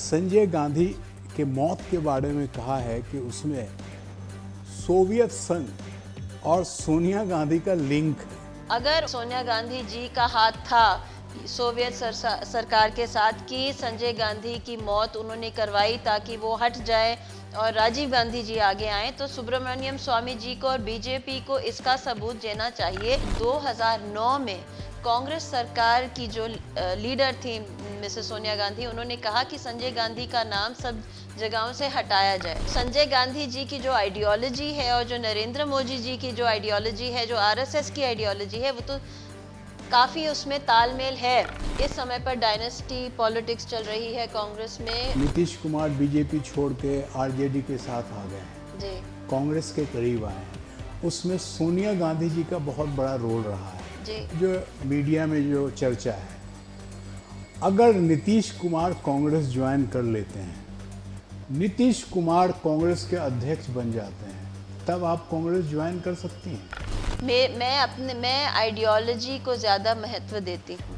संजय गांधी के मौत के बारे में कहा है कि उसमें सोवियत संघ और सोनिया गांधी का लिंक है। अगर सोनिया गांधी जी का हाथ था सोवियत सरकार के साथ कि संजय गांधी की मौत उन्होंने करवाई ताकि वो हट जाए और राजीव गांधी जी आगे आए, तो सुब्रमण्यम स्वामी जी को और बीजेपी को इसका सबूत देना चाहिए। 2009 में कांग्रेस सरकार की जो लीडर थी मिसेस सोनिया गांधी, उन्होंने कहा कि संजय गांधी का नाम सब जगहों से हटाया जाए। संजय गांधी जी की जो आइडियोलॉजी है और जो नरेंद्र मोदी जी की जो आइडियोलॉजी है, जो आरएसएस की आइडियोलॉजी है, वो तो काफी उसमें तालमेल है। इस समय पर डायनेस्टी पॉलिटिक्स चल रही है कांग्रेस में। नीतीश कुमार बीजेपी छोड़ के आरजेडी के साथ आ गए हैं जी कांग्रेस के करीब आए हैं। उसमें सोनिया गांधी जी का बहुत बड़ा रोल रहा है जी जो मीडिया में जो चर्चा है। अगर नीतीश कुमार कांग्रेस ज्वाइन कर लेते हैं, नीतीश कुमार कांग्रेस के अध्यक्ष बन जाते हैं, तब आप कांग्रेस ज्वाइन कर सकती हैं। मैं आइडियोलॉजी को ज़्यादा महत्व देती हूँ।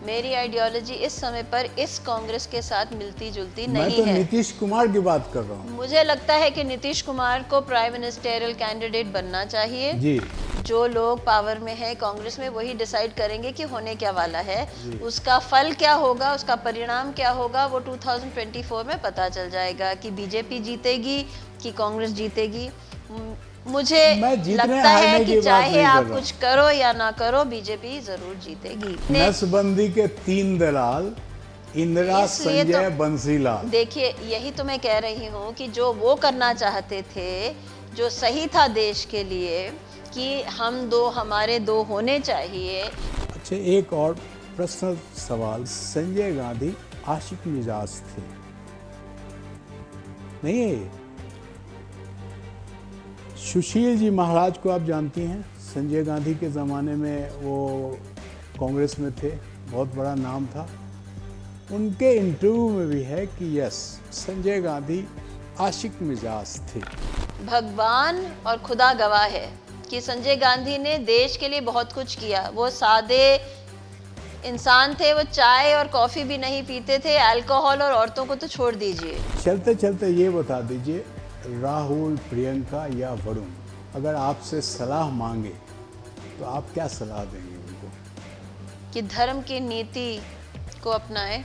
मेरी आइडियोलॉजी इस समय पर इस कांग्रेस के साथ मिलती जुलती नहीं मैं तो है। नीतीश कुमार की बात कर रहा हूँ। मुझे लगता है कि नीतीश कुमार को प्राइम मिनिस्टरियल कैंडिडेट बनना चाहिए। जी जो लोग पावर में है कांग्रेस में, वही डिसाइड करेंगे कि होने क्या वाला है। उसका फल क्या होगा, उसका परिणाम क्या होगा, वो 2024 में पता चल जाएगा कि बीजेपी जीतेगी कि कांग्रेस जीतेगी। मुझे लगता है कि चाहे आप कुछ करो या ना करो, बीजेपी जरूर जीतेगी। नसबंदी के 3 दलाल, इंदिरा, संजय, बंसीलाल। देखिए, यही तो मैं कह रही हूँ कि जो वो करना चाहते थे, जो सही था देश के लिए, कि हमारे दो होने चाहिए। अच्छा, एक और प्रश्न सवाल। संजय गांधी आशिक मिजाज थे, नहीं है? सुशील जी महाराज को आप जानती हैं, संजय गांधी के ज़माने में वो कांग्रेस में थे, बहुत बड़ा नाम था। उनके इंटरव्यू में भी है कि यस, संजय गांधी आशिक मिजाज थे। भगवान और खुदा गवाह है कि संजय गांधी ने देश के लिए बहुत कुछ किया। वो सादे इंसान थे, वो चाय और कॉफ़ी भी नहीं पीते थे, अल्कोहल और औरतों को तो छोड़ दीजिए। चलते चलते ये बता दीजिए, राहुल, प्रियंका या वरुण अगर आपसे सलाह मांगे तो आप क्या सलाह देंगे उनको? कि धर्म की नीति को अपनाएं।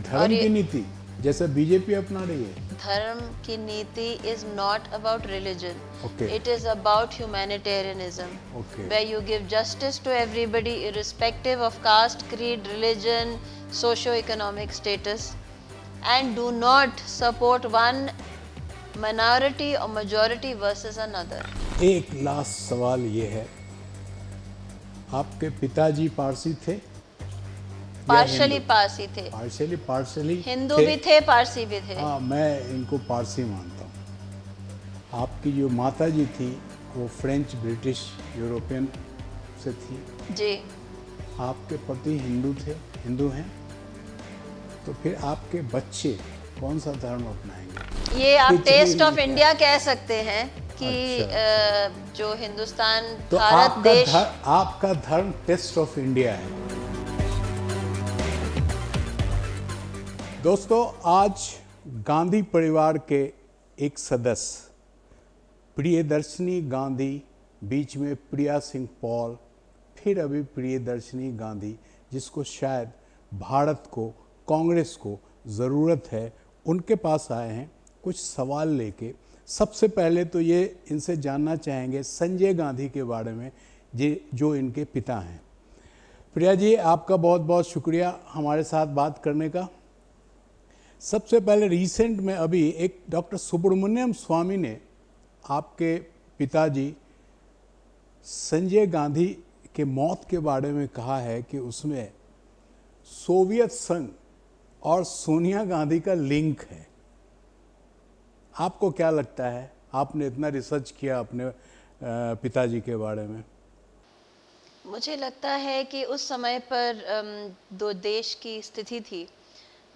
धर्म की नीति जैसे बीजेपी अपना रही है। धर्म की नीति is not about religion, Okay. It is about humanitarianism, Okay. where you give justice to everybody irrespective of caste, creed, religion, socio-economic status, and do not support one minority or majority versus another. एक last सवाल ये है, आपके पिताजी पारसी थे? Partially Parsi थे, partially Hindu भी थे, पारसी भी थे। हाँ, मैं इनको पारसी मानता हूँ। आपकी जो माता जी थी वो फ्रेंच, ब्रिटिश, यूरोपियन से थी जी। आपके पति हिंदू थे, हिंदू हैं, तो फिर आपके बच्चे कौन सा धर्म अपनाएंगे? ये आप टेस्ट ऑफ इंडिया कह सकते हैं कि अच्छा। जो हिंदुस्तान, तो भारत देश, आपका धर्म टेस्ट ऑफ इंडिया है। दोस्तों, आज गांधी परिवार के एक सदस्य प्रियदर्शनी गांधी, बीच में प्रिया सिंह पॉल, फिर अभी प्रियदर्शनी गांधी, जिसको शायद भारत को, कांग्रेस को ज़रूरत है, उनके पास आए हैं कुछ सवाल लेके। सबसे पहले तो ये इनसे जानना चाहेंगे संजय गांधी के बारे में, जो इनके पिता हैं। प्रिया जी, आपका बहुत बहुत शुक्रिया हमारे साथ बात करने का। सबसे पहले रिसेंट में अभी एक डॉक्टर सुब्रमण्यम स्वामी ने आपके पिताजी संजय गांधी के मौत के बारे में कहा है कि उसमें सोवियत संघ और सोनिया गांधी का लिंक है। आपको क्या लगता है? आपने इतना रिसर्च किया अपने पिताजी के बारे में। मुझे लगता है कि उस समय पर दो देश की स्थिति थी।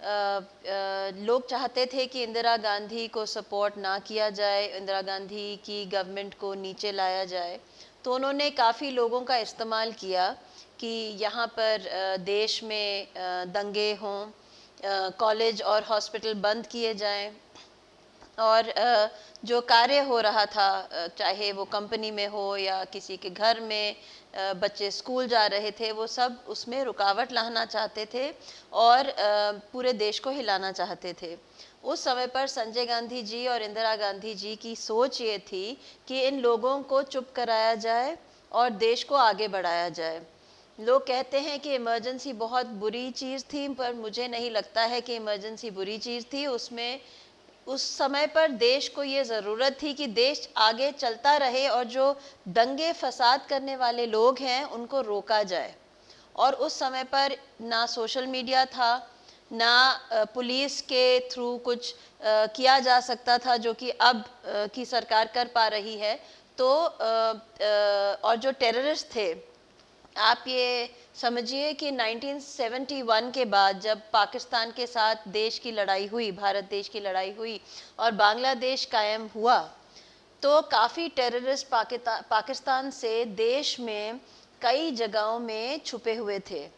लोग चाहते थे कि इंदिरा गांधी को सपोर्ट ना किया जाए, इंदिरा गांधी की गवर्नमेंट को नीचे लाया जाए, तो उन्होंने काफ़ी लोगों का इस्तेमाल किया कि यहाँ पर देश में दंगे हों, कॉलेज और हॉस्पिटल बंद किए जाएं और जो कार्य हो रहा था चाहे वो कंपनी में हो या किसी के घर में बच्चे स्कूल जा रहे थे, वो सब उसमें रुकावट लाना चाहते थे और पूरे देश को हिलाना चाहते थे। उस समय पर संजय गांधी जी और इंदिरा गांधी जी की सोच ये थी कि इन लोगों को चुप कराया जाए और देश को आगे बढ़ाया जाए। लोग कहते हैं कि इमरजेंसी बहुत बुरी चीज़ थी, पर मुझे नहीं लगता है कि इमरजेंसी बुरी चीज़ थी। उसमें उस समय पर देश को ये ज़रूरत थी कि देश आगे चलता रहे और जो दंगे फसाद करने वाले लोग हैं उनको रोका जाए। और उस समय पर ना सोशल मीडिया था, ना पुलिस के थ्रू कुछ किया जा सकता था जो कि अब की सरकार कर पा रही है। तो और जो टेररिस्ट थे, आप ये समझिए कि 1971 के बाद जब पाकिस्तान के साथ देश की लड़ाई हुई, भारत देश की लड़ाई हुई और बांग्लादेश कायम हुआ, तो काफ़ी टेररिस्ट पाकिस्तान से देश में कई जगहों में छुपे हुए थे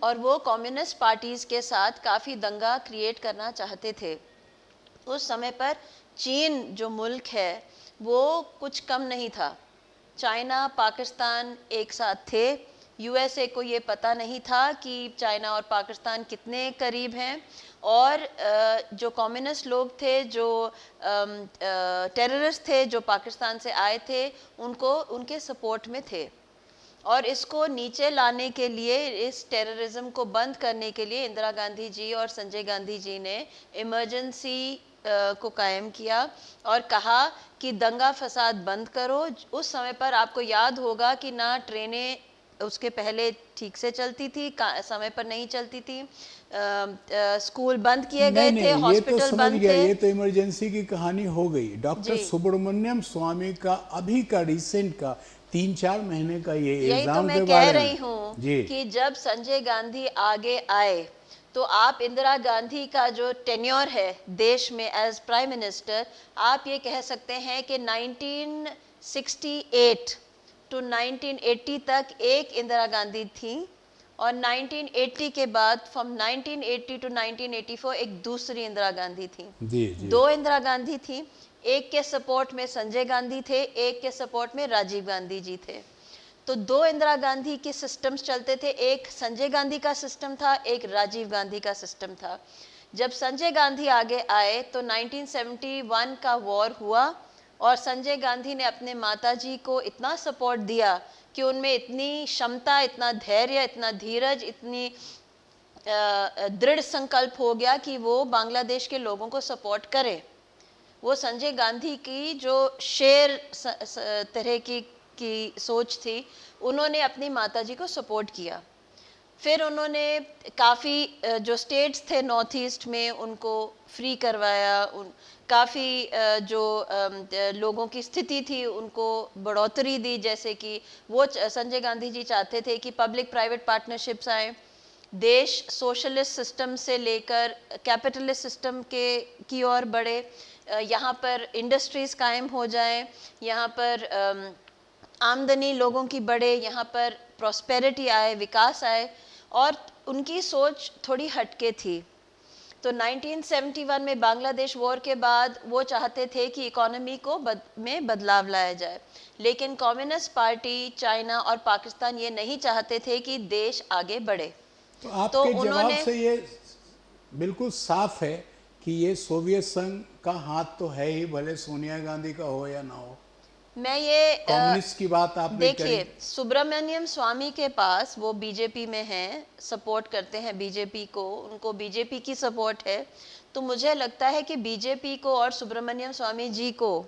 और वो कम्युनिस्ट पार्टीज़ के साथ काफ़ी दंगा क्रिएट करना चाहते थे। उस समय पर चीन जो मुल्क है वो कुछ कम नहीं था। चाइना, पाकिस्तान एक साथ थे। यूएसए को ये पता नहीं था कि चाइना और पाकिस्तान कितने करीब हैं और जो कम्युनिस्ट लोग थे, जो टेररिस्ट थे जो पाकिस्तान से आए थे, उनको उनके सपोर्ट में थे। और इसको नीचे लाने के लिए, इस टेररिज्म को बंद करने के लिए इंदिरा गांधी जी और संजय गांधी जी ने इमरजेंसी को कायम किया और कहा कि दंगा फसाद बंद करो। उस समय पर आपको याद होगा कि ना ट्रेनें उसके पहले ठीक से चलती थी, समय पर नहीं चलती थी, स्कूल बंद किए गए थे, हॉस्पिटल बंद थे। ये तो इमरजेंसी की कहानी हो गई। डॉक्टर सुब्रमण्यम स्वामी का अभी का रिसेंट का 3-4 महीने का ये यही तो मैं कह रही हूँ कि जब संजय गांधी आगे आए तो आप इंदिरा गांधी का जो टेन्योर है देश में एज प्राइम मिनिस्टर, आप ये कह सकते हैं कि 1968 टू 1980 तक एक इंदिरा गांधी थी और 1980 के बाद फ्रॉम 1980 टू 1984 एक दूसरी इंदिरा गांधी थी। जी। दो इंदिरा गांधी थी, एक के सपोर्ट में संजय गांधी थे, एक के सपोर्ट में राजीव गांधी जी थे। तो दो इंदिरा गांधी के सिस्टम्स चलते थे, एक संजय गांधी का सिस्टम था, एक राजीव गांधी का सिस्टम था। जब संजय गांधी आगे आए तो 1971 का वॉर हुआ और संजय गांधी ने अपने माताजी को इतना सपोर्ट दिया कि उनमें इतनी क्षमता, इतना धैर्य, इतना धीरज, इतनी दृढ़ संकल्प हो गया कि वो बांग्लादेश के लोगों को सपोर्ट करे। वो संजय गांधी की जो शेर तरह की सोच थी, उन्होंने अपनी माताजी को सपोर्ट किया। फिर उन्होंने काफ़ी जो स्टेट्स थे नॉर्थ ईस्ट में उनको फ्री करवाया, काफ़ी जो लोगों की स्थिति थी उनको बढ़ोतरी दी। जैसे कि वो संजय गांधी जी चाहते थे कि पब्लिक प्राइवेट पार्टनरशिप्स आए, देश सोशलिस्ट सिस्टम से लेकर कैपिटलिस्ट सिस्टम की ओर बढ़े, यहाँ पर इंडस्ट्रीज़ कायम हो जाएं, यहाँ पर आमदनी लोगों की बढ़े, यहाँ पर प्रॉस्पेरिटी आए, विकास आए। और उनकी सोच थोड़ी हटके थी। तो 1971 में बांग्लादेश वॉर के बाद वो चाहते थे कि इकोनॉमी को में बदलाव लाया जाए, लेकिन कम्युनिस्ट पार्टी, चाइना और पाकिस्तान ये नहीं चाहते थे कि देश आगे बढ़े। तो आपके जवाब से ये बिल्कुल साफ है कि ये सोवियत संघ का हाथ तो है ही, भले सोनिया गांधी का हो या ना हो। मैं ये कम्युनिस्ट की बात आपने देखिए, सुब्रमण्यम स्वामी के पास, वो बीजेपी में हैं, सपोर्ट करते हैं बीजेपी को, उनको बीजेपी की सपोर्ट है। तो मुझे लगता है कि बीजेपी को और सुब्रमण्यम स्वामी जी को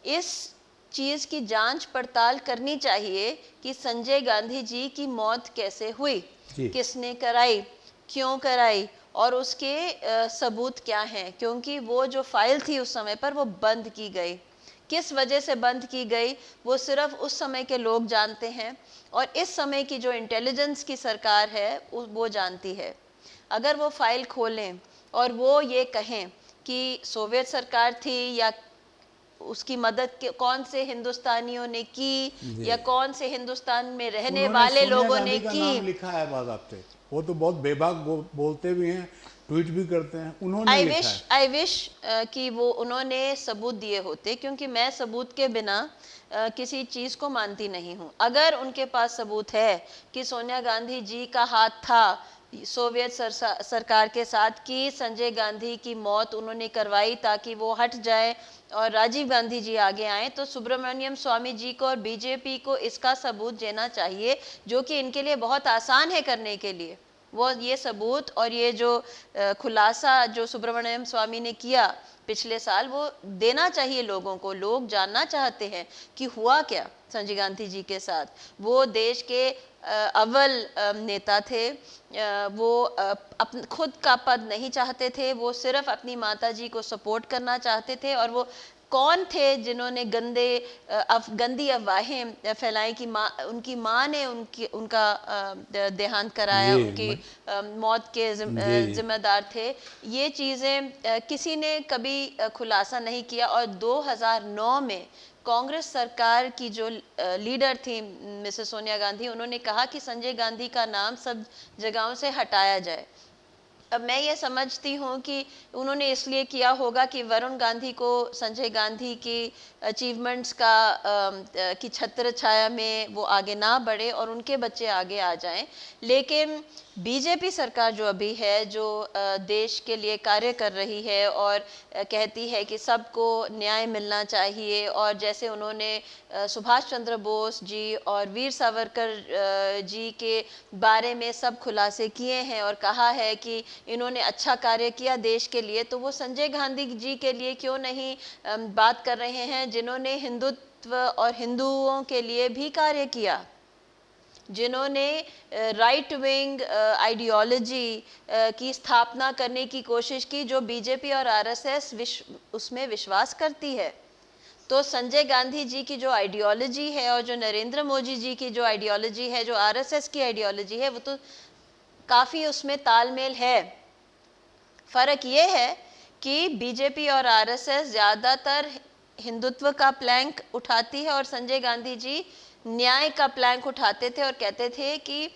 इस चीज़ की जांच पड़ताल करनी चाहिए कि संजय गांधी जी की मौत कैसे हुई, किसने कराई, क्यों कराई और उसके सबूत क्या हैं। क्योंकि वो जो फाइल थी उस समय पर वो बंद की गई, किस वजह से बंद की गई वो सिर्फ उस समय के लोग जानते हैं और इस समय की जो इंटेलिजेंस की सरकार है वो जानती है। अगर वो फाइल खोलें और वो ये कहें कि सोवियत सरकार थी या उसकी मदद कौन से हिंदुस्तानियों ने की या कौन से हिंदुस्तान में रहने वाले लोगों ने की, लिखा है बाकायदे। वो तो बहुत बेबाक बोलते भी हैं, ट्वीट भी करते हैं, उन्होंने लिखा है। आई विश कि वो उन्होंने सबूत दिए होते, क्योंकि मैं सबूत के बिना किसी चीज़ को मानती नहीं हूँ। अगर उनके पास सबूत है कि सोनिया गांधी जी का हाथ था सोवियत सरकार के साथ, कि संजय गांधी की मौत उन्होंने करवाई ताकि वो हट जाए और राजीव गांधी जी आगे आए, तो सुब्रमण्यम स्वामी जी को और बीजेपी को इसका सबूत देना चाहिए, जो कि इनके लिए बहुत आसान है करने के लिए। वो ये सबूत और ये जो खुलासा जो सुब्रमण्यम स्वामी ने किया पिछले साल, वो देना चाहिए लोगों को। लोग जानना चाहते हैं कि हुआ क्या संजय गांधी जी के साथ। वो देश के अव्वल नेता थे, वो खुद का पद नहीं चाहते थे, वो सिर्फ अपनी माता जी को सपोर्ट करना चाहते थे। और वो कौन थे जिन्होंने गंदी अफवाहें फैलाई कि उनकी माँ ने उनका देहांत कराया, उनकी मौत के जिम्मेदार थे। ये चीज़ें किसी ने कभी खुलासा नहीं किया। और 2009 में कांग्रेस सरकार की जो लीडर थी मिसेस सोनिया गांधी, उन्होंने कहा कि संजय गांधी का नाम सब जगहों से हटाया जाए। अब मैं ये समझती हूँ कि उन्होंने इसलिए किया होगा कि वरुण गांधी को संजय गांधी की अचीवमेंट्स की छत्र छाया में वो आगे ना बढ़े और उनके बच्चे आगे आ जाएं। लेकिन बीजेपी सरकार जो अभी है, जो देश के लिए कार्य कर रही है और कहती है कि सबको न्याय मिलना चाहिए, और जैसे उन्होंने सुभाष चंद्र बोस जी और वीर सावरकर जी के बारे में सब खुलासे किए हैं और कहा है कि इन्होंने अच्छा कार्य किया देश के लिए, तो वो संजय गांधी जी के लिए क्यों नहीं बात कर रहे हैं, जिन्होंने हिंदुत्व और हिंदुओं के लिए भी कार्य किया, जिन्होंने राइट विंग आइडियोलॉजी की स्थापना करने की कोशिश की, जो बीजेपी और आरएसएस उसमें विश्वास करती है। तो संजय गांधी जी की जो आइडियोलॉजी है और जो नरेंद्र मोदी जी की जो आइडियोलॉजी है, जो आरएसएस की आइडियोलॉजी है, वो तो काफ़ी उसमें तालमेल है। फ़र्क ये है कि बीजेपी और आरएसएस ज़्यादातर हिंदुत्व का प्लैंक उठाती है और संजय गांधी जी न्याय का प्लैंक उठाते थे और कहते थे कि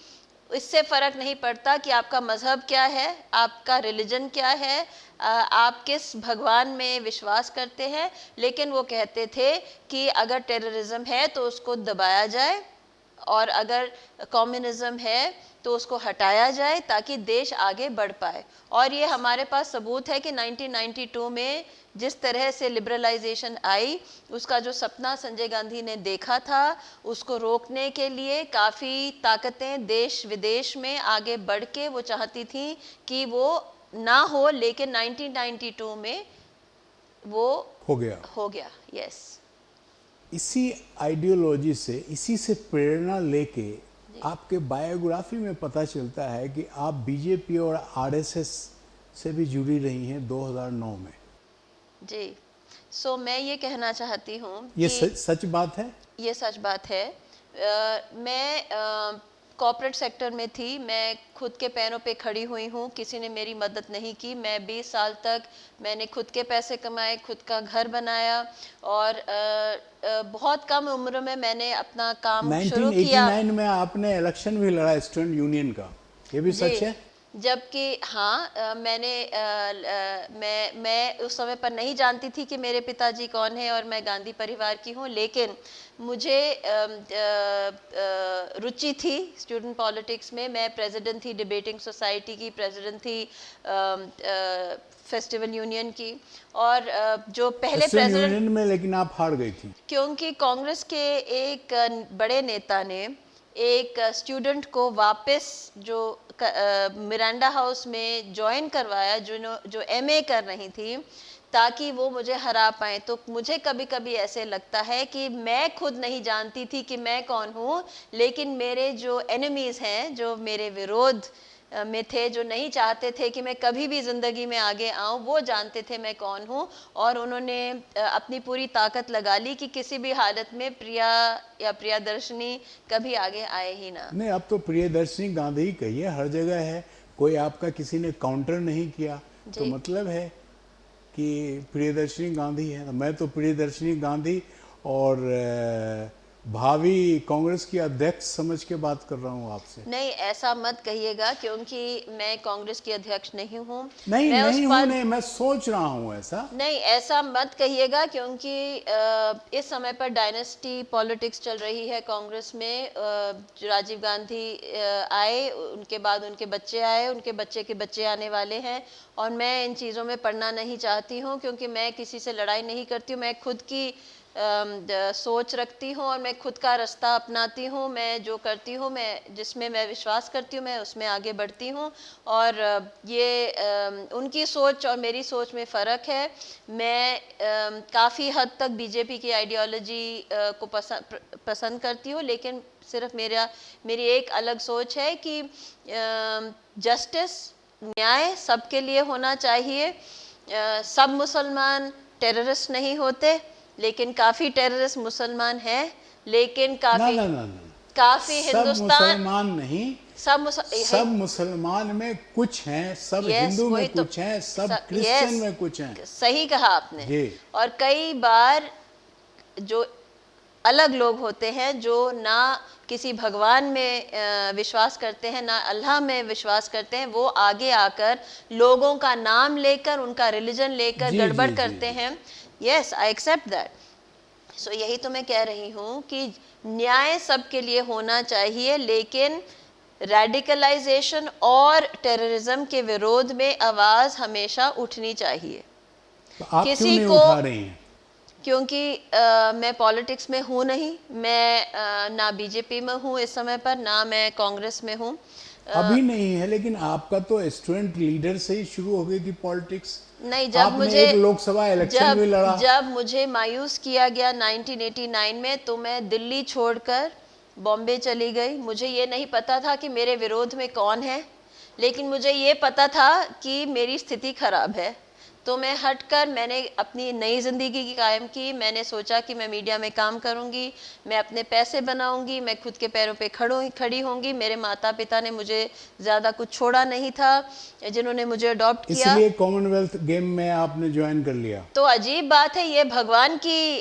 इससे फ़र्क नहीं पड़ता कि आपका मज़हब क्या है, आपका रिलीजन क्या है, आप किस भगवान में विश्वास करते हैं। लेकिन वो कहते थे कि अगर टेररिज्म है तो उसको दबाया जाए, और अगर कम्युनिज्म है तो उसको हटाया जाए ताकि देश आगे बढ़ पाए। और ये हमारे पास सबूत है कि 1992 में जिस तरह से लिबरलाइजेशन आई, उसका जो सपना संजय गांधी ने देखा था, उसको रोकने के लिए काफ़ी ताकतें देश विदेश में आगे बढ़ के वो चाहती थी कि वो ना हो, लेकिन 1992 में वो हो गया। यस। इसी आइडियोलॉजी से, इसी से प्रेरणा लेके आपके बायोग्राफी में पता चलता है कि आप बीजेपी और आरएसएस से भी जुड़ी रही हैं 2009 में। जी। सो मैं ये कहना चाहती हूँ, ये सच बात है? ये सच बात है। मैं कॉर्पोरेट सेक्टर में थी, मैं खुद के पैरों पे खड़ी हुई हूँ, किसी ने मेरी मदद नहीं की। मैं 20 साल तक मैंने खुद के पैसे कमाए, खुद का घर बनाया, और बहुत कम उम्र में मैंने अपना काम शुरू किया। 1989 में आपने इलेक्शन भी लड़ा स्टूडेंट यूनियन का, ये भी सच है? जबकि हाँ, मैं उस समय पर नहीं जानती थी कि मेरे पिताजी कौन है और मैं गांधी परिवार की हूँ, लेकिन मुझे रुचि थी स्टूडेंट पॉलिटिक्स में। मैं प्रेसिडेंट थी डिबेटिंग सोसाइटी की, प्रेसिडेंट थी फेस्टिवल यूनियन की, और जो पहले प्रेसिडेंट यूनियन में, लेकिन आप हार गई थी क्योंकि कांग्रेस के एक बड़े नेता ने एक स्टूडेंट को वापस जो मिरांडा हाउस में ज्वाइन करवाया, जो एमए कर रही थी, ताकि वो मुझे हरा पाए। तो मुझे कभी कभी ऐसे लगता है कि मैं खुद नहीं जानती थी कि मैं कौन हूँ, लेकिन मेरे जो एनिमीज़ हैं, जो मेरे विरोध में थे, जो नहीं चाहते थे कि मैं कभी भी ज़िंदगी में आगे आऊँ, वो जानते थे मैं कौन हूँ, और उन्होंने अपनी पूरी ताकत लगा ली कि किसी भी हालत में प्रिया या प्रियदर्शनी कभी आगे आए ही ना। नहीं, अब तो प्रियदर्शनी गांधी ही कहिए, हर जगह है, कोई आपका किसी ने काउंटर नहीं किया, तो मतलब है कि प्रियदर्शनी गांधी है। मैं तो प्रियदर्शनी गांधी और भावी कांग्रेस की अध्यक्ष समझ के बात कर रहा हूँ आपसे। नहीं, ऐसा मत कहिएगा, क्योंकि मैं कांग्रेस की अध्यक्ष नहीं हूँ। नहीं मैं उस नहीं हूँ, पद नहीं, मैं सोच रहा हूँ ऐसा। नहीं, ऐसा मत कहिएगा, क्योंकि इस समय पर डायनेस्टी पॉलिटिक्स चल रही है कांग्रेस में। जो राजीव गांधी आए, उनके बाद उनके बच्चे आए, उनके बच्चे के बच्चे आने वाले हैं, और मैं इन चीज़ों में पढ़ना नहीं चाहती हूँ, क्योंकि मैं किसी से लड़ाई नहीं करती हूँ। मैं खुद की सोच रखती हूँ और मैं खुद का रास्ता अपनाती हूँ। मैं जो करती हूँ, मैं जिसमें मैं विश्वास करती हूँ, मैं उसमें आगे बढ़ती हूँ। और ये उनकी सोच और मेरी सोच में फ़र्क है। मैं काफ़ी हद तक बीजेपी की आइडियोलॉजी को पसंद करती हूँ, लेकिन सिर्फ मेरी एक अलग सोच है कि जस्टिस, न्याय सबके लिए होना चाहिए। सब मुसलमान टेररिस्ट नहीं होते, लेकिन काफ़ी टेररिस्ट मुसलमान हैं, लेकिन ना काफ़ी ना ना ना, काफ़ी सब हिंदुस्तान मुसलमान नहीं, सब मुसलमान में कुछ हैं, सब हिंदू में कुछ हैं, सब क्रिश्चियन में कुछ हैं। सही कहा आपने। जी। और कई बार जो अलग लोग होते हैं, जो ना किसी भगवान में विश्वास करते हैं, ना अल्लाह में विश्वास करते हैं, वो आगे आकर लोगों का नाम लेकर, उनका रिलीजन लेकर जी गड़बड़ जी करते जी। हैं। Yes, I accept that. So यही तो मैं कह रही हूँ कि न्याय सबके लिए होना चाहिए, लेकिन रेडिकलाइजेशन और टेररिज्म के विरोध में आवाज़ हमेशा उठनी चाहिए। तो आप क्यों किसी नहीं को, उठा रही हैं? क्योंकि मैं पॉलिटिक्स में हूँ नहीं। मैं ना बीजेपी में हूँ इस समय पर, ना मैं कांग्रेस में हूँ। अभी नहीं है, लेकिन आपका तो स्टूडेंट लीडर से ही शुरू हो गई थी पॉलिटिक्स। नहीं, जब आपने मुझे एक लोकसभा इलेक्शन जब भी लड़ा। जब मुझे मायूस किया गया 1989 में, तो मैं दिल्ली छोड़कर बॉम्बे चली गई। मुझे ये नहीं पता था कि मेरे विरोध में कौन है, लेकिन मुझे ये पता था कि मेरी स्थिति खराब है। तो मैं हटकर मैंने अपनी नई ज़िंदगी की कायम की। मैंने सोचा कि मैं मीडिया में काम करूंगी, मैं अपने पैसे बनाऊंगी, मैं खुद के पैरों पे खड़ी होंगी। मेरे माता पिता ने मुझे ज़्यादा कुछ छोड़ा नहीं था, जिन्होंने मुझे अडॉप्ट किया। इसलिए कॉमनवेल्थ गेम में आपने ज्वाइन कर लिया। तो अजीब बात है, ये भगवान की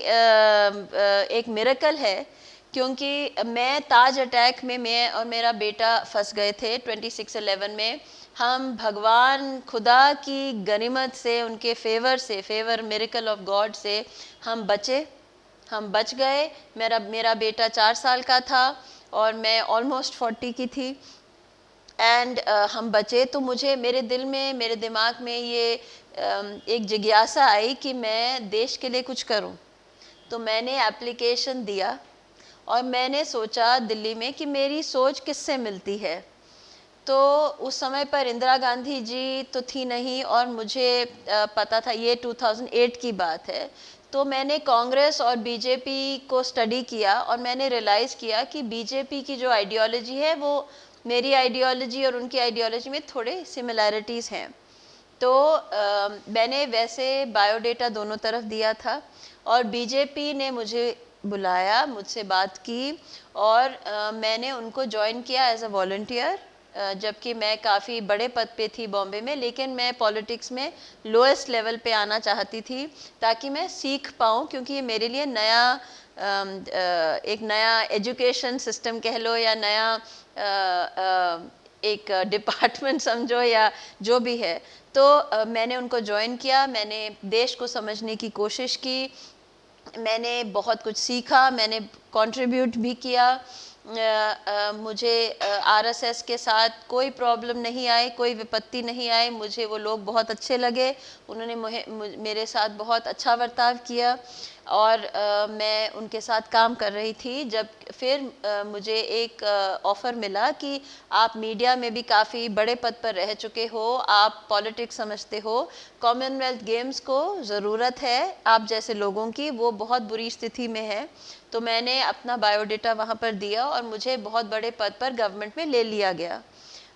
एक मिरेकल है, क्योंकि मैं ताज अटैक में मैं और मेरा बेटा फंस गए थे 26/11 में। हम भगवान खुदा की गनीमत से, उनके फेवर मिरेकल ऑफ गॉड से हम बच गए। मेरा बेटा 4 साल का था और मैं ऑलमोस्ट 40 की थी। एंड हम बचे। तो मुझे, मेरे दिल में, मेरे दिमाग में ये एक जिज्ञासा आई कि मैं देश के लिए कुछ करूं। तो मैंने एप्लीकेशन दिया और मैंने सोचा दिल्ली में कि मेरी सोच किससे मिलती है। तो उस समय पर इंदिरा गांधी जी तो थी नहीं, और मुझे पता था, ये 2008 की बात है। तो मैंने कांग्रेस और बीजेपी को स्टडी किया और मैंने रियलाइज़ किया कि बीजेपी की जो आइडियोलॉजी है, वो मेरी आइडियोलॉजी और उनकी आइडियोलॉजी में थोड़े सिमिलैरिटीज़ हैं। तो मैंने वैसे बायोडेटा दोनों तरफ दिया था, और बीजेपी ने मुझे बुलाया, मुझसे बात की, और मैंने उनको ज्वाइन किया एज अ वॉलंटियर। जबकि मैं काफ़ी बड़े पद पे थी बॉम्बे में, लेकिन मैं पॉलिटिक्स में लोएस्ट लेवल पे आना चाहती थी, ताकि मैं सीख पाऊँ, क्योंकि ये मेरे लिए एक नया एजुकेशन सिस्टम कह लो, या नया एक डिपार्टमेंट समझो, या जो भी है। तो मैंने उनको ज्वाइन किया, मैंने देश को समझने की कोशिश की, मैंने बहुत कुछ सीखा, मैंने कंट्रीब्यूट भी किया। मुझे आरएसएस के साथ कोई प्रॉब्लम नहीं आई, कोई विपत्ति नहीं आई। मुझे वो लोग बहुत अच्छे लगे, उन्होंने मेरे साथ बहुत अच्छा बर्ताव किया, और मैं उनके साथ काम कर रही थी। जब फिर मुझे एक ऑफ़र मिला कि आप मीडिया में भी काफ़ी बड़े पद पर रह चुके हो, आप पॉलिटिक्स समझते हो, कॉमनवेल्थ गेम्स को ज़रूरत है आप जैसे लोगों की, वो बहुत बुरी स्थिति में है। तो मैंने अपना बायोडेटा वहाँ पर दिया और मुझे बहुत बड़े पद पर गवर्नमेंट में ले लिया गया।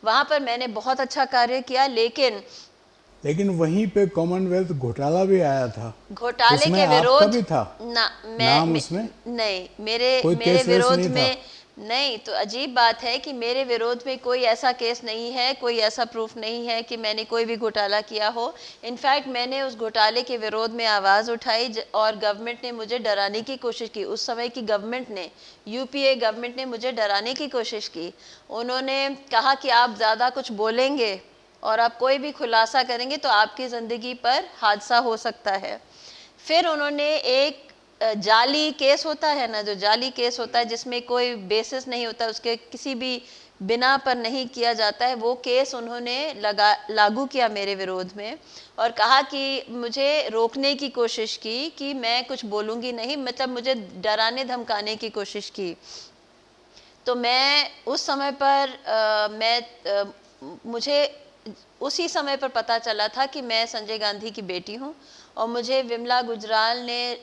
वहाँ पर मैंने बहुत अच्छा कार्य किया, लेकिन वहीं पे कॉमनवेल्थ घोटाला भी आया था। घोटाले उसमें के आपका विरोध भी था ना, नाम उसमें? नहीं, कोई मेरे केस वेस विरोध नहीं था? में नहीं, तो अजीब बात है कि मेरे विरोध में कोई ऐसा केस नहीं है, कोई ऐसा प्रूफ नहीं है कि मैंने कोई भी घोटाला किया हो। इनफैक्ट मैंने उस घोटाले के विरोध में आवाज़ उठाई और गवर्नमेंट ने मुझे डराने की कोशिश की। उस समय की गवर्नमेंट ने, यूपीए गवर्नमेंट ने मुझे डराने की कोशिश की। उन्होंने कहा कि आप ज़्यादा कुछ बोलेंगे और आप कोई भी खुलासा करेंगे तो आपकी ज़िंदगी पर हादसा हो सकता है। फिर उन्होंने एक जाली केस होता है ना, जो जाली केस होता है जिसमें कोई बेसिस नहीं होता, उसके किसी भी बिना पर नहीं किया जाता है, वो केस उन्होंने लागू किया मेरे विरोध में और कहा कि मुझे रोकने की कोशिश की कि मैं कुछ बोलूँगी नहीं, मतलब मुझे डराने धमकाने की कोशिश की। तो मैं उस समय पर मुझे उसी समय पर पता चला था कि मैं संजय गांधी की बेटी हूँ और मुझे विमला गुजराल ने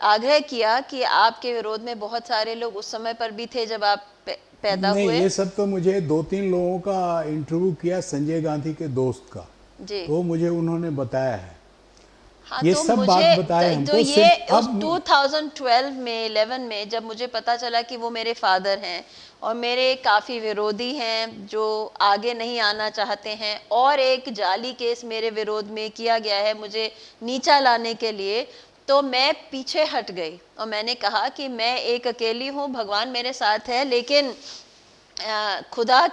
आग्रह किया कि आपके विरोध में बहुत सारे लोग उस समय पर भी थे जब आप पैदा नहीं, हुए। ये सब तो मुझे 2-3 लोगों का इंटरव्यू किया संजय गांधी के दोस्त का, जी तो मुझे उन्होंने बताया है। हाँ, ये तो सब मुझे बात बताए तो हमको ये सिर्फ उस अब 2012 में 11 में जब मुझे पता चला कि वो मेरे फादर हैं और मेरे काफ़ी विरोधी हैं जो आगे नहीं आना चाहते हैं और एक जाली केस मेरे विरोध में किया गया है मुझे नीचा लाने के लिए, तो मैं पीछे हट गई और मैंने कहा कि मैं एक अकेली हूँ, भगवान मेरे साथ है, लेकिन खुदा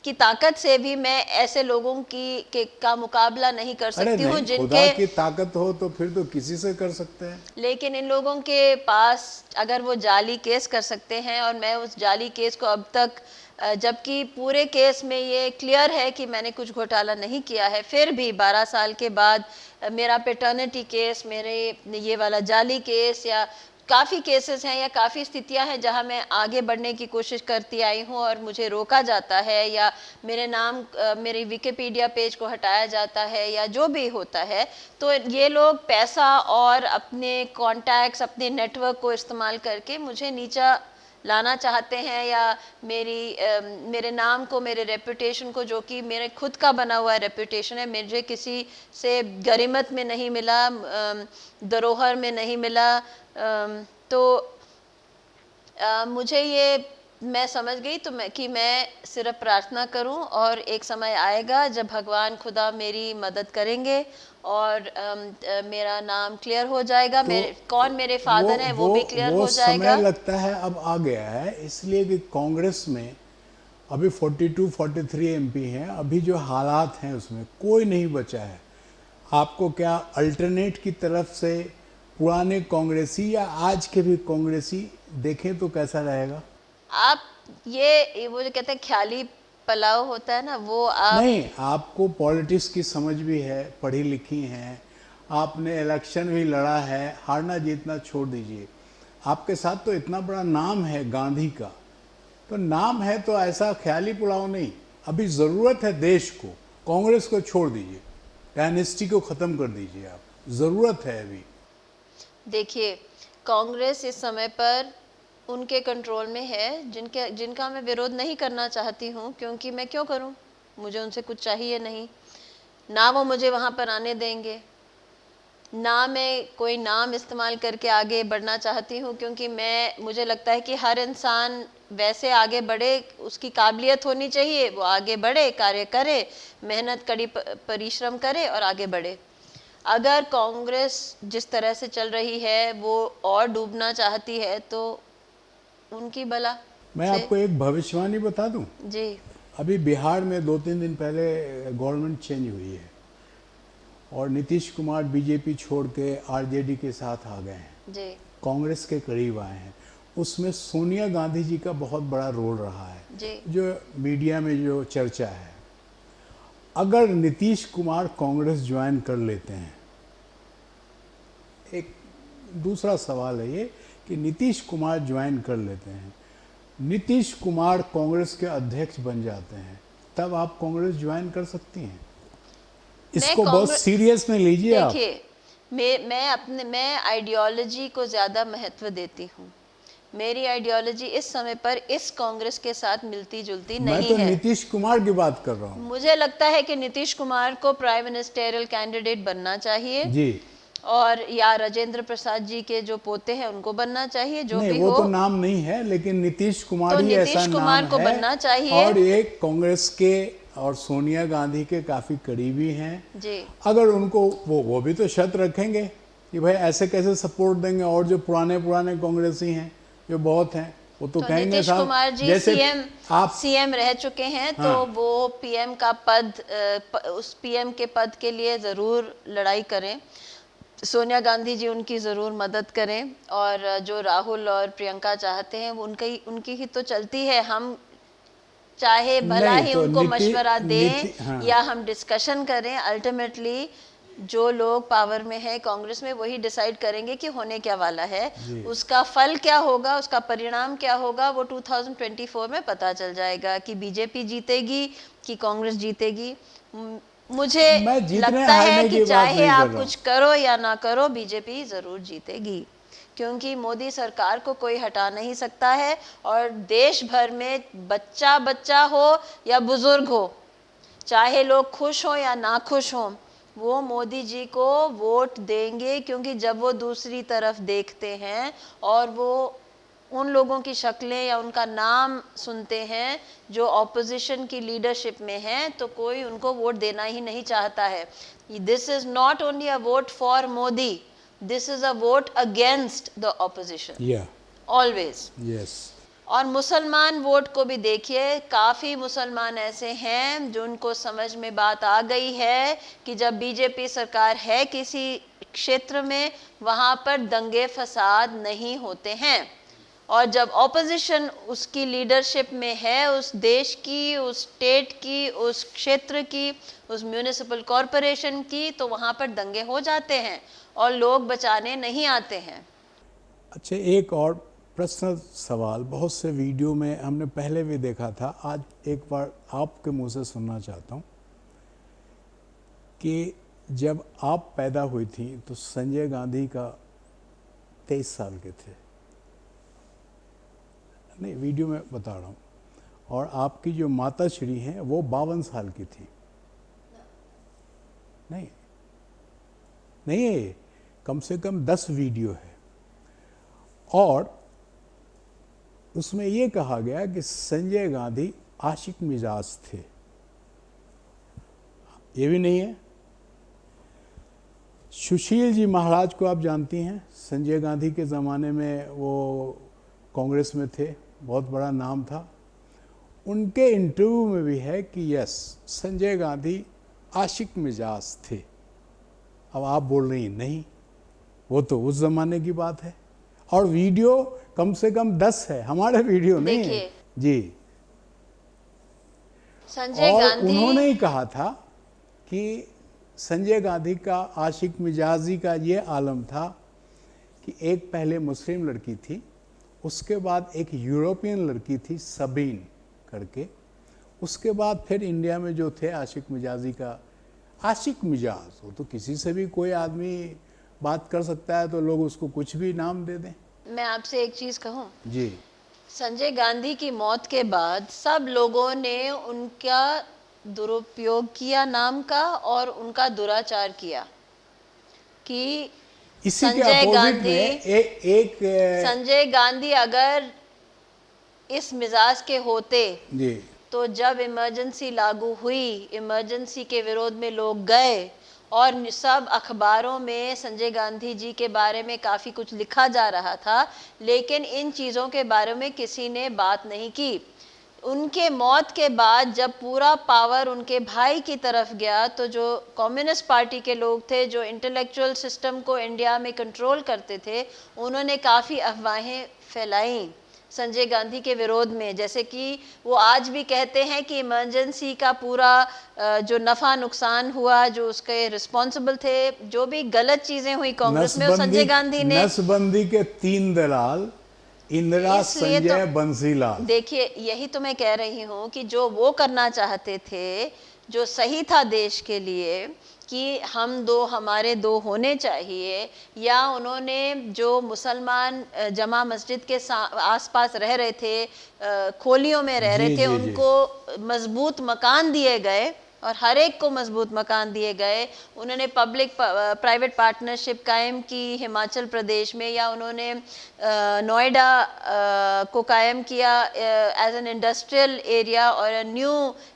की ताकत से भी मैं ऐसे लोगों का मुकाबला नहीं कर अरे सकती हूँ नहीं, खुदा जिनके, की ताकत हो तो फिर तो किसी से कर सकते हैं। लेकिन इन लोगों के पास अगर वो जाली केस कर सकते हैं और मैं उस जाली केस को अब तक, जबकि पूरे केस में ये क्लियर है कि मैंने कुछ घोटाला नहीं किया है, फिर भी 12 साल के बाद मेरा पेटर्निटी केस, मेरे ये वाला जाली केस या काफ़ी केसेस हैं या काफ़ी स्थितियां हैं जहां मैं आगे बढ़ने की कोशिश करती आई हूं और मुझे रोका जाता है या मेरे नाम मेरे विकिपीडिया पेज को हटाया जाता है या जो भी होता है, तो ये लोग पैसा और अपने कॉन्टैक्ट्स, अपने नेटवर्क को इस्तेमाल करके मुझे नीचा लाना चाहते हैं या मेरे नाम को, मेरे रेपुटेशन को, जो कि मेरे खुद का बना हुआ रेपुटेशन है, मुझे किसी से गरीमत में नहीं मिला, धरोहर में नहीं मिला, तो मुझे ये, मैं समझ गई तो कि मैं सिर्फ प्रार्थना करूं और एक समय आएगा जब भगवान खुदा मेरी मदद करेंगे और मेरा नाम क्लियर हो जाएगा, तो मेरे कौन मेरे फादर हैं वो भी क्लियर हो जाएगा। समय लगता है अब आ गया है, इसलिए कि कांग्रेस में अभी 42-43 एमपी हैं, अभी जो हालात हैं उसमें कोई नहीं बचा है। आपको क्या अल्टरनेट की तरफ से पुराने कांग्रेसी या आज के भी कांग्रेसी देखें तो कैसा रहेगा? आप ये वो जो कहते हैं ख्याली पलाव होता है ना, वो आप, नहीं, आपको पॉलिटिक्स की समझ भी है, पढ़ी लिखी हैं, आपने इलेक्शन भी लड़ा है, हारना जीतना छोड़ दीजिए, आपके साथ तो इतना बड़ा नाम है गांधी का, तो नाम है तो ऐसा ख्याली पुलाव नहीं। अभी ज़रूरत है देश को, कांग्रेस को छोड़ दीजिए, डायनेस्टी को ख़त्म कर दीजिए, आप, ज़रूरत है अभी। देखिए कांग्रेस इस समय पर उनके कंट्रोल में है जिनका मैं विरोध नहीं करना चाहती हूँ, क्योंकि मैं क्यों करूँ, मुझे उनसे कुछ चाहिए नहीं, ना वो मुझे वहाँ पर आने देंगे, ना मैं कोई नाम इस्तेमाल करके आगे बढ़ना चाहती हूँ, क्योंकि मुझे लगता है कि हर इंसान वैसे आगे बढ़े, उसकी काबिलियत होनी चाहिए, वो आगे बढ़े, कार्य करे, मेहनत कड़ी परिश्रम करे और आगे बढ़े। अगर कांग्रेस जिस तरह से चल रही है वो और डूबना चाहती है तो उनकी भला मैं से। आपको एक भविष्यवाणी बता दूं, जी अभी बिहार में 2-3 दिन पहले गवर्नमेंट चेंज हुई है और नीतीश कुमार बीजेपी छोड़ के आरजेडी के साथ आ गए हैं, जी कांग्रेस के करीब आए हैं। उसमें सोनिया गांधी जी का बहुत बड़ा रोल रहा है, जी जो मीडिया में जो चर्चा है। अगर नीतीश कुमार कांग्रेस ज्वाइन कर लेते हैं, एक दूसरा सवाल है ये कि नीतीश कुमार ज्वाइन कर लेते हैं, नीतीश कुमार कांग्रेस के अध्यक्ष बन जाते हैं, तब आप कांग्रेस ज्वाइन कर सकती हैं। इसको बहुत सीरियस में लीजिए आप। देखिए मैं आइडियोलॉजी को ज़्यादा महत्व देती हूँ। मेरी आइडियोलॉजी इस समय पर इस कांग्रेस के साथ मिलती जुलती नहीं है। मैं तो नीतीश कुमार की बात कर रहा हूँ। मुझे लगता है कि नीतीश कुमार को प्राइम मिनिस्टरियल कैंडिडेट बनना चाहिए जी। और या राजेंद्र प्रसाद जी के जो पोते हैं उनको बनना चाहिए, जो नहीं भी वो हो। तो नाम नहीं है, लेकिन नीतीश कुमार तो ही नीतीश ऐसा कुमार नाम को है। बनना चाहिए। और ये कांग्रेस के और सोनिया गांधी के काफी करीबी हैं। जी अगर उनको वो भी तो शर्त रखेंगे कि भाई ऐसे कैसे सपोर्ट देंगे, और जो पुराने पुराने कांग्रेसी हैं जो बहुत हैं वो तो तो कहेंगे नीतीश साहब कुमार जी जैसे आप सीएम रह चुके हैं, तो हाँ। वो पीएम का पद उस पीएम के पद के लिए ज़रूर लड़ाई करें। सोनिया गांधी जी उनकी ज़रूर मदद करें, और जो राहुल और प्रियंका चाहते हैं वो उनकी ही तो चलती है। हम चाहे भला नहीं ही तो उनको मशवरा दें हाँ या हम डिस्कशन करें, अल्टीमेटली जो लोग पावर में है कांग्रेस में वही डिसाइड करेंगे कि होने क्या वाला है। जी। उसका फल क्या होगा, उसका परिणाम क्या होगा, वो 2024 में पता चल जाएगा कि बीजेपी जीतेगी कि कांग्रेस जीतेगी। मुझे मैं जीतने लगता है हारने कि की बात चाहे नहीं कर आप रहा हूँ। कुछ करो या ना करो, बीजेपी जरूर जीतेगी, क्योंकि मोदी सरकार को कोई हटा नहीं सकता है। और देश भर में बच्चा बच्चा हो या बुजुर्ग हो, चाहे लोग खुश हो या ना खुश हो, वो मोदी जी को वोट देंगे, क्योंकि जब वो दूसरी तरफ देखते हैं और वो उन लोगों की शक्लें या उनका नाम सुनते हैं जो ऑपोजिशन की लीडरशिप में हैं, तो कोई उनको वोट देना ही नहीं चाहता है। This is not only a vote for Modi, this is a vote against the opposition या ऑलवेज। यस और मुसलमान वोट को भी देखिए, काफ़ी मुसलमान ऐसे हैं जो उनको समझ में बात आ गई है कि जब बीजेपी सरकार है किसी क्षेत्र में, वहाँ पर दंगे फसाद नहीं होते हैं, और जब ऑपोजिशन उसकी लीडरशिप में है, उस देश की, उस स्टेट की, उस क्षेत्र की, उस म्यूनिसिपल कॉरपोरेशन की, तो वहाँ पर दंगे हो जाते हैं और लोग बचाने नहीं आते हैं। अच्छा, एक और पर्सनल सवाल, बहुत से वीडियो में हमने पहले भी देखा था, आज एक बार आपके मुंह से सुनना चाहता हूँ कि जब आप पैदा हुई थी तो संजय गांधी का 23 साल के थे, नहीं वीडियो में बता रहा हूँ, और आपकी जो माता श्री हैं वो 52 साल की थी। नहीं नहीं, कम से कम 10 वीडियो है, और उसमें ये कहा गया कि संजय गांधी आशिक मिजाज थे। ये भी नहीं है। सुशील जी महाराज को आप जानती हैं, संजय गांधी के ज़माने में वो कांग्रेस में थे, बहुत बड़ा नाम था। उनके इंटरव्यू में भी है कि यस, संजय गांधी आशिक मिजाज थे। अब आप बोल रही नहीं, वो तो उस ज़माने की बात है, और वीडियो कम से कम 10 है, हमारे वीडियो नहीं है जी। संजय और गांधी उन्होंने ही कहा था कि संजय गांधी का आशिक मिजाजी का ये आलम था कि एक पहले मुस्लिम लड़की थी, उसके बाद एक यूरोपियन लड़की थी सबीन करके, उसके बाद फिर इंडिया में जो थे आशिक मिजाजी का, आशिक मिजाज, वो तो किसी से भी कोई आदमी बात कर सकता है, तो लोग उसको कुछ भी नाम दे दें। मैं आपसे एक चीज कहूं, जी संजय गांधी की मौत के बाद सब लोगों ने उनका दुरुपयोग किया नाम का, और उनका दुराचार किया कि इसी के संजय अपोजिट गांधी में एक संजय गांधी अगर इस मिजाज के होते, जी तो जब इमरजेंसी लागू हुई, इमरजेंसी के विरोध में लोग गए, और सब अखबारों में संजय गांधी जी के बारे में काफ़ी कुछ लिखा जा रहा था, लेकिन इन चीज़ों के बारे में किसी ने बात नहीं की। उनके मौत के बाद जब पूरा पावर उनके भाई की तरफ गया, तो जो कम्युनिस्ट पार्टी के लोग थे, जो इंटेलेक्चुअल सिस्टम को इंडिया में कंट्रोल करते थे, उन्होंने काफ़ी अफवाहें फैलाई संजय गांधी के विरोध में, जैसे कि वो आज भी कहते हैं कि इमरजेंसी का पूरा जो नफ़ा नुकसान हुआ, जो उसके रिस्पॉन्सिबल थे, जो भी गलत चीज़ें हुई कांग्रेस में, वो संजय गांधी ने। नसबंदी के 3 दलाल, इंदिरा, संजय, बंसीलाल। देखिए, यही तो मैं कह रही हूँ कि जो वो करना चाहते थे, जो सही था देश के लिए, कि हम दो, हमारे दो होने चाहिए, या उन्होंने जो मुसलमान जमा मस्जिद के आसपास रह रहे थे, खोलियों में रह रहे थे, उनको मजबूत मकान दिए गए, और हर एक को मजबूत मकान दिए गए। उन्होंने पब्लिक प्राइवेट पार्टनरशिप कायम की हिमाचल प्रदेश में, या उन्होंने नोएडा को कायम किया एज एन इंडस्ट्रियल एरिया और न्यू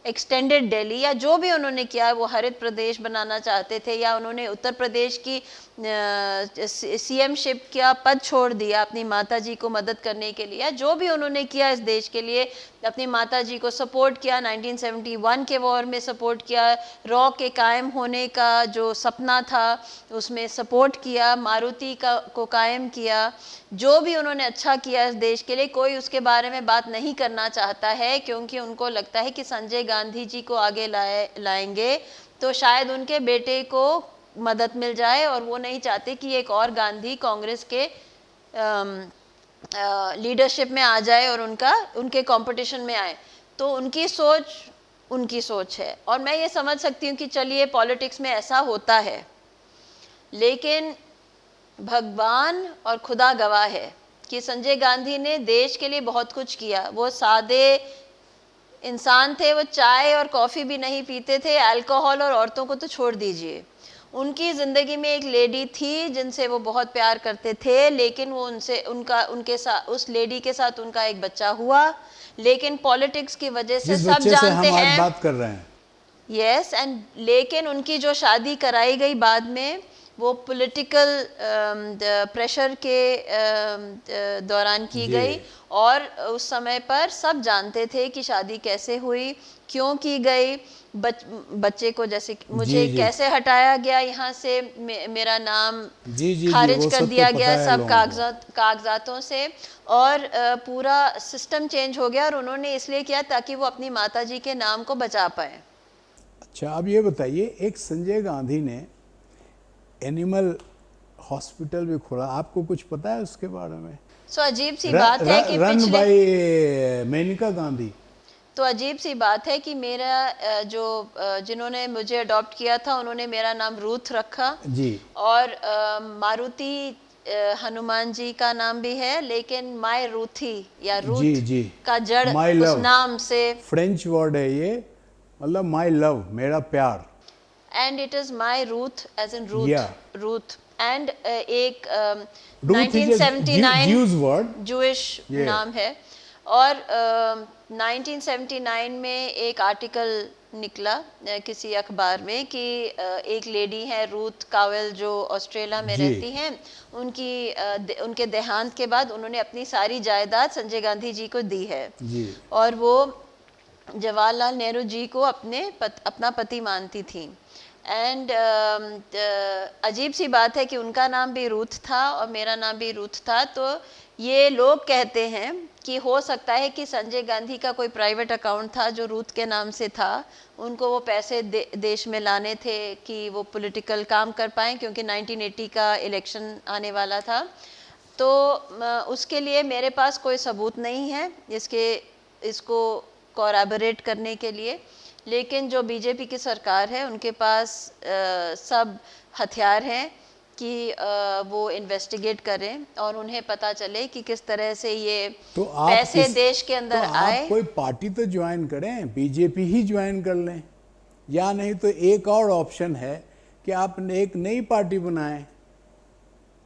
एक्सटेंडेड दिल्ली, या जो भी उन्होंने किया वो हरित प्रदेश बनाना चाहते थे, या उन्होंने उत्तर प्रदेश की सीएम शिप का पद छोड़ दिया अपनी माताजी को मदद करने के लिए। जो भी उन्होंने किया इस देश के लिए, अपनी माताजी को सपोर्ट किया, 1971 के वॉर में सपोर्ट किया, रॉ के कायम होने का जो सपना था उसमें सपोर्ट किया, मारुति को कायम किया। जो भी उन्होंने अच्छा किया इस देश के लिए, कोई उसके बारे में बात नहीं करना चाहता है, क्योंकि उनको लगता है कि संजय गांधी जी को आगे लाएंगे तो शायद उनके बेटे को मदद मिल जाए, और वो नहीं चाहते कि एक और गांधी कांग्रेस के लीडरशिप में आ जाए और उनके कंपटीशन में आए। तो उनकी सोच है, और मैं ये समझ सकती हूँ कि चलिए पॉलिटिक्स में ऐसा होता है, लेकिन भगवान और खुदा गवाह है कि संजय गांधी ने देश के लिए बहुत कुछ किया। वो सादे इंसान थे, वो चाय और कॉफ़ी भी नहीं पीते थे, अल्कोहल और औरतों को तो छोड़ दीजिए। उनकी ज़िंदगी में एक लेडी थी जिनसे वो बहुत प्यार करते थे, लेकिन वो उनके साथ, उस लेडी के साथ उनका एक बच्चा हुआ, लेकिन पॉलिटिक्स की वजह से सब जानते हैं, हम आज बात कर रहे हैं, यस एंड, लेकिन उनकी जो शादी कराई गई बाद में वो पॉलिटिकल प्रेशर के दौरान की गई, और उस समय पर सब जानते थे कि शादी कैसे हुई, क्यों की गई, बच्चे को जैसे मुझे कैसे हटाया गया यहाँ से, मेरा नाम खारिज कर दिया गया सब कागजातों से, और पूरा सिस्टम चेंज हो गया, और उन्होंने इसलिए किया ताकि वो अपनी माताजी के नाम को बचा पाए। अच्छा, अब ये बताइए, एक संजय गांधी ने एनिमल हॉस्पिटल भी खोला, आपको कुछ पता है उसके बारे में? सो अजीब सी बात है कि रन बाय मेनका गांधी। तो अजीब सी बात है कि मेरा जिन्होंने मुझे अडॉप्ट किया था उन्होंने मेरा नाम रूथ रखा जी, और मारुति हनुमान जी का नाम भी है, लेकिन माय रूथी या रूथ का जड़ उस नाम से, फ्रेंच वर्ड है ये, मतलब माय लव, मेरा प्यार, and it is my Ruth as in Ruth and एक 1979 जूइश नाम है, और 1979 में एक आर्टिकल निकला किसी अखबार में कि एक लेडी है रूथ कावेल जो ऑस्ट्रेलिया में रहती हैं, उनके देहांत के बाद उन्होंने अपनी सारी जायदाद संजय गांधी जी को दी है और वो जवाहरलाल नेहरू जी को अपना पति मानती थी। एंड अजीब सी बात है कि उनका नाम भी रूथ था और मेरा नाम भी रूथ था। तो ये लोग कहते हैं कि हो सकता है कि संजय गांधी का कोई प्राइवेट अकाउंट था जो रूथ के नाम से था, उनको वो पैसे देश में लाने थे कि वो पॉलिटिकल काम कर पाएँ, क्योंकि 1980 का इलेक्शन आने वाला था। तो उसके लिए मेरे पास कोई सबूत नहीं है इसको कोरैबोरेट करने के लिए, लेकिन जो बीजेपी की सरकार है उनके पास सब हथियार हैं कि वो इन्वेस्टिगेट करें और उन्हें पता चले कि किस तरह से ये पैसे देश के अंदर आए। आप कोई पार्टी तो ज्वाइन करें, बीजेपी ही ज्वाइन कर लें, या नहीं तो एक और ऑप्शन है कि आप एक नई पार्टी बनाएं।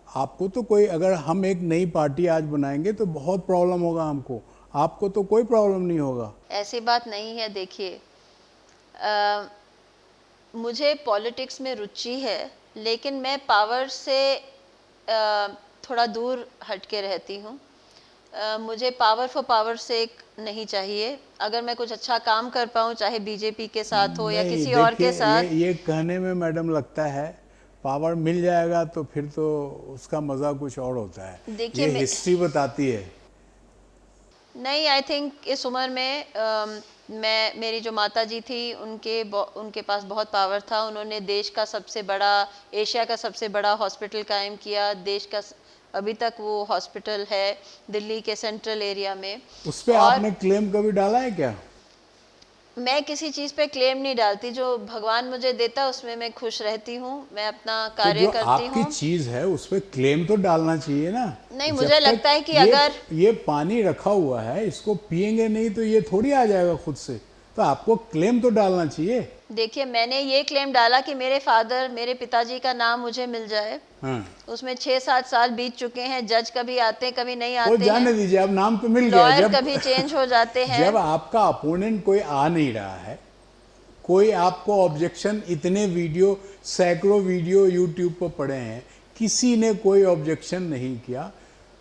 आपको तो कोई, अगर हम एक नई पार्टी आज बनाएंगे तो बहुत प्रॉब्लम होगा हमको, आपको तो कोई प्रॉब्लम नहीं होगा। ऐसी बात नहीं है। देखिए, मुझे पॉलिटिक्स में रुचि है, लेकिन मैं पावर से थोड़ा दूर हट के रहती हूँ। मुझे पावर फॉर पावर से नहीं चाहिए। अगर मैं कुछ अच्छा काम कर पाऊँ, चाहे बीजेपी के साथ हो या किसी और के साथ। ये कहने में मैडम लगता है पावर मिल जाएगा तो फिर तो उसका मज़ा कुछ और होता है। देखिए, ये हिस्ट्री बताती है। नहीं, आई थिंक इस उम्र में मेरी जो माताजी थी उनके पास बहुत पावर था। उन्होंने देश का सबसे बड़ा, एशिया का सबसे बड़ा हॉस्पिटल कायम किया। देश का अभी तक वो हॉस्पिटल है दिल्ली के सेंट्रल एरिया में। उस पे आपने क्लेम कभी डाला है क्या? मैं किसी चीज़ पे क्लेम नहीं डालती। जो भगवान मुझे देता उसमें मैं खुश रहती हूँ, मैं अपना कार्य करती हूँ। आपकी चीज़ है उस पे क्लेम तो डालना चाहिए ना। नहीं, मुझे लगता है कि अगर ये पानी रखा हुआ है, इसको पिएंगे नहीं तो ये थोड़ी आ जाएगा खुद से। तो आपको क्लेम तो डालना चाहिए। देखिए, मैंने ये क्लेम डाला कि मेरे पिताजी का नाम मुझे मिल जाए। हाँ, उसमें 6-7 साल बीत चुके हैं। जज कभी आते हैं, कभी नहीं वो आते जाने हैं। दीजिए, अब नाम तो मिल गया। लॉयर जब कभी चेंज हो जाते हैं। जब आपका अपोनेंट कोई आ नहीं रहा है, कोई आपको ऑब्जेक्शन, इतने वीडियो, सैकड़ों वीडियो यूट्यूब पर पड़े हैं, किसी ने कोई ऑब्जेक्शन नहीं किया,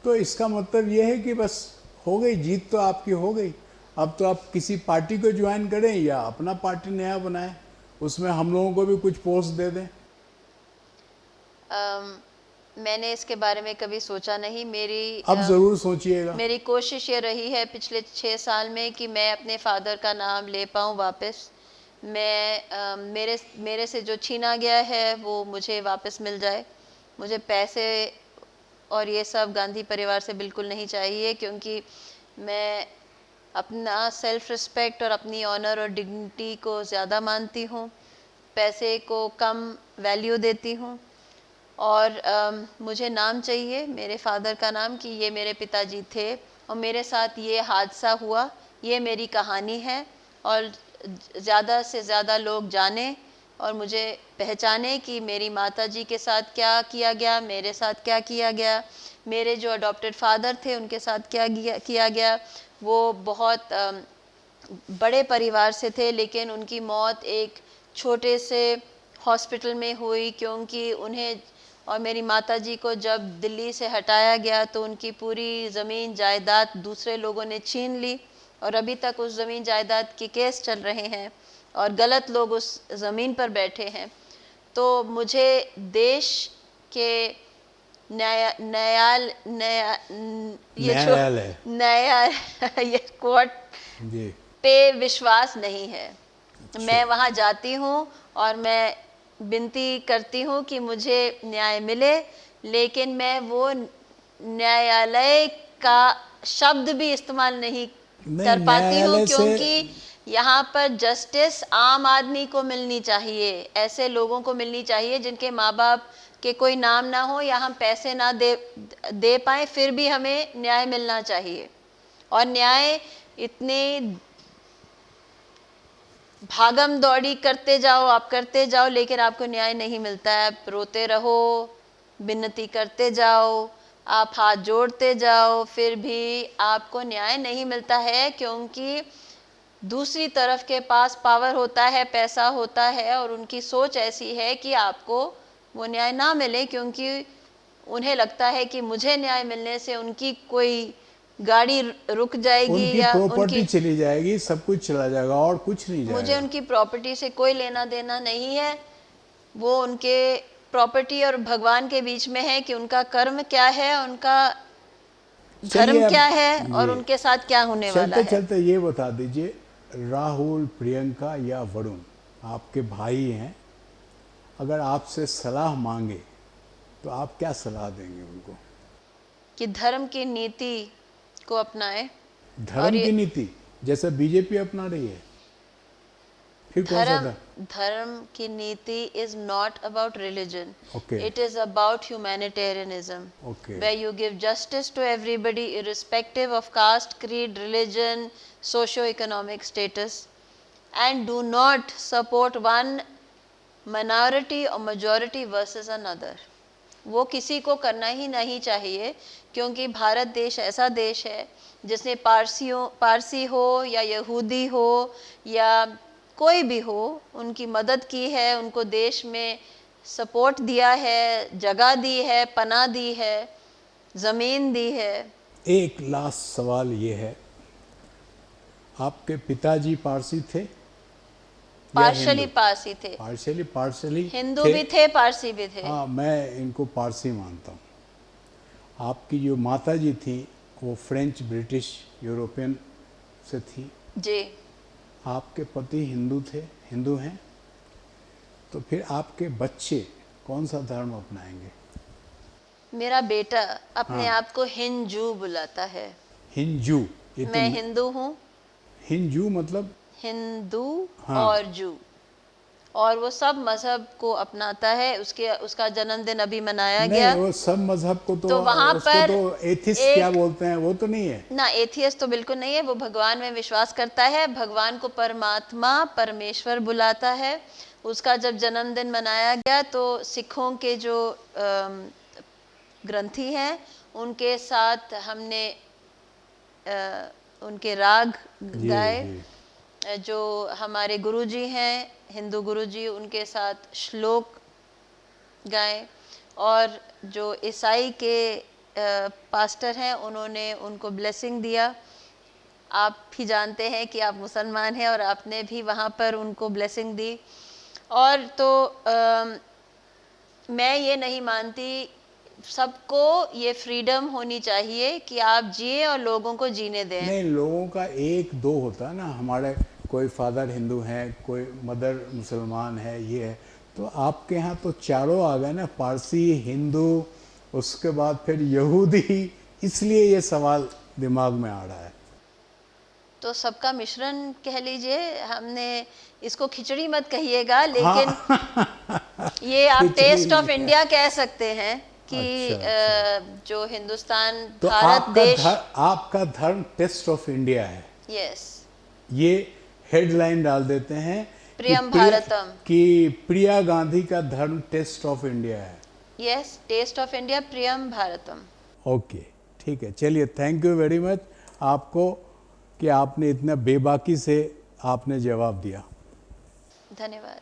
तो इसका मतलब ये है कि बस हो गई, जीत तो आपकी हो गई। अब तो आप किसी पार्टी को ज्वाइन करें या अपना पार्टी नया बनाएं, उसमें हम लोगों को भी कुछ पोस्ट दे दें। मैंने इसके बारे में कभी सोचा नहीं। अब ज़रूर सोचिएगा। मेरी कोशिश ये रही है पिछले 6 साल में कि मैं अपने फादर का नाम ले पाऊँ वापस। मेरे से जो छीना गया है वो मुझे वापस मिल जाए। मुझे पैसे और ये सब गांधी परिवार से बिल्कुल नहीं चाहिए, क्योंकि मैं अपना सेल्फ रिस्पेक्ट और अपनी ऑनर और डिग्निटी को ज़्यादा मानती हूँ, पैसे को कम वैल्यू देती हूँ। और मुझे नाम चाहिए, मेरे फादर का नाम, कि ये मेरे पिताजी थे और मेरे साथ ये हादसा हुआ, ये मेरी कहानी है। और ज़्यादा से ज़्यादा लोग जाने और मुझे पहचाने कि मेरी माताजी के साथ क्या किया गया, मेरे साथ क्या किया गया, मेरे जो अडॉप्टेड फादर थे उनके साथ क्या किया गया। वो बहुत बड़े परिवार से थे, लेकिन उनकी मौत एक छोटे से हॉस्पिटल में हुई, क्योंकि उन्हें और मेरी माताजी को जब दिल्ली से हटाया गया तो उनकी पूरी ज़मीन जायदाद दूसरे लोगों ने छीन ली, और अभी तक उस ज़मीन जायदाद के केस चल रहे हैं और गलत लोग उस ज़मीन पर बैठे हैं। तो मुझे देश के ये कोर्ट जी, पे विश्वास नहीं है। मैं वहाँ जाती हूँ और मैं विनती करती हूँ कि मुझे न्याय मिले, लेकिन मैं वो न्यायालय का शब्द भी इस्तेमाल नहीं कर पाती हूँ, न्यायालय से क्योंकि यहाँ पर जस्टिस आम आदमी को मिलनी चाहिए, ऐसे लोगों को मिलनी चाहिए जिनके माँ बाप के कोई नाम ना हो या हम पैसे ना दे पाएँ, फिर भी हमें न्याय मिलना चाहिए। और न्याय इतने भागम दौड़ी करते जाओ, आप करते जाओ, लेकिन आपको न्याय नहीं मिलता है। आप रोते रहो, विनती करते जाओ, आप हाथ जोड़ते जाओ, फिर भी आपको न्याय नहीं मिलता है, क्योंकि दूसरी तरफ के पास पावर होता है, पैसा होता है, और उनकी सोच ऐसी है कि आपको वो न्याय ना मिले, क्योंकि उन्हें लगता है कि मुझे न्याय मिलने से उनकी कोई गाड़ी रुक जाएगी उनकी या प्रॉपर्टी चली जाएगी, सब कुछ चला जाएगा और कुछ नहीं मुझे जाएगा। उनकी प्रॉपर्टी से कोई लेना देना नहीं है। वो उनके प्रॉपर्टी और भगवान के बीच में है कि उनका कर्म क्या है, उनका धर्म क्या है और उनके साथ क्या होने वाला चलते है। चलते ये बता दीजिए, राहुल, प्रियंका या वरुण आपके भाई हैं, अगर आपसे सलाह मांगे तो आप क्या सलाह देंगे उनको? कि धर्म की नीति को अपनाएं। धर्म की नीति जैसे बीजेपी अपना रही है, फिर कौन सा था? धर्म की नीति is not about religion, Okay. It is about humanitarianism, Okay. where you give justice to everybody irrespective of caste, creed, religion, socio-economic status, and do not support one minority or majority versus another. वो किसी को करना ही नहीं चाहिए, क्योंकि भारत देश ऐसा देश है जिसने पारसी हो या यहूदी हो या कोई भी हो, उनकी मदद की है, उनको देश में सपोर्ट दिया है, जगह दी है, पनाह दी है, ज़मीन दी है। एक लास्ट सवाल ये है, आपके पिताजी पारसी थे? पार्शली पारसी थे, पार्शली हिंदू भी थे, पारसी भी थे। हाँ, मैं इनको पारसी मानता हूँ। आपकी जो माता जी थी वो फ्रेंच, ब्रिटिश, यूरोपियन से थी। जी, आपके पति हिंदू थे, हिंदू हैं, तो फिर आपके बच्चे कौन सा धर्म अपनाएंगे? मेरा बेटा अपने हाँ। आप को हिंदू बुलाता है। हिंदू, ये तो मैं हिंदू हूँ। हिंदू मतलब हिंदू हाँ। और जू, और वो सब मजहब को अपनाता है। उसका जन्मदिन अभी मनाया नहीं, गया। वो सब मजहब को तो वहाँ उसको पर तो एथिस्ट एक- क्या बोलते हैं, वो तो नहीं है। ना, एथियस्ट तो बिल्कुल नहीं है। वो भगवान में विश्वास करता है, भगवान को परमात्मा परमेश्वर बुलाता है। उसका जब जन्मदिन मनाया गया तो सिखों के जो ग्रंथी हैं उनके साथ हमने उनके राग जी गाए। जी। जो हमारे गुरुजी हैं, हिंदू गुरुजी, उनके साथ श्लोक गाए। और जो ईसाई के पास्टर हैं उन्होंने उनको ब्लेसिंग दिया। आप भी जानते हैं कि आप मुसलमान हैं और आपने भी वहाँ पर उनको ब्लेसिंग दी। और तो मैं ये नहीं मानती, सबको ये फ्रीडम होनी चाहिए कि आप जिए और लोगों को जीने दें। नहीं, लोगों का एक दो होता है ना, हमारे कोई फादर हिंदू हैं, कोई मदर मुसलमान है, ये है। तो आपके यहाँ तो चारों आ गए ना, पारसी, हिंदू, उसके बाद फिर यहूदी, इसलिए ये सवाल दिमाग में आ रहा है। तो सबका मिश्रण कह लीजिए। हमने इसको खिचड़ी मत कहिएगा, लेकिन हाँ। ये आप खिचड़ी टेस्ट ऑफ नहीं है। इंडिया कह सकते हैं कि अच्छा, अच्छा। जो हिंदुस्तान तो भारत देश। आपका धर्म टेस्ट ऑफ इंडिया है, यस, ये हेडलाइन डाल देते हैं प्रियम भारतम। कि प्रिया गांधी का धर्म टेस्ट ऑफ इंडिया है। यस, टेस्ट ऑफ इंडिया, प्रियम भारतम। ओके, ठीक है, चलिए, थैंक यू वेरी मच आपको कि आपने इतना बेबाकी से आपने जवाब दिया। धन्यवाद।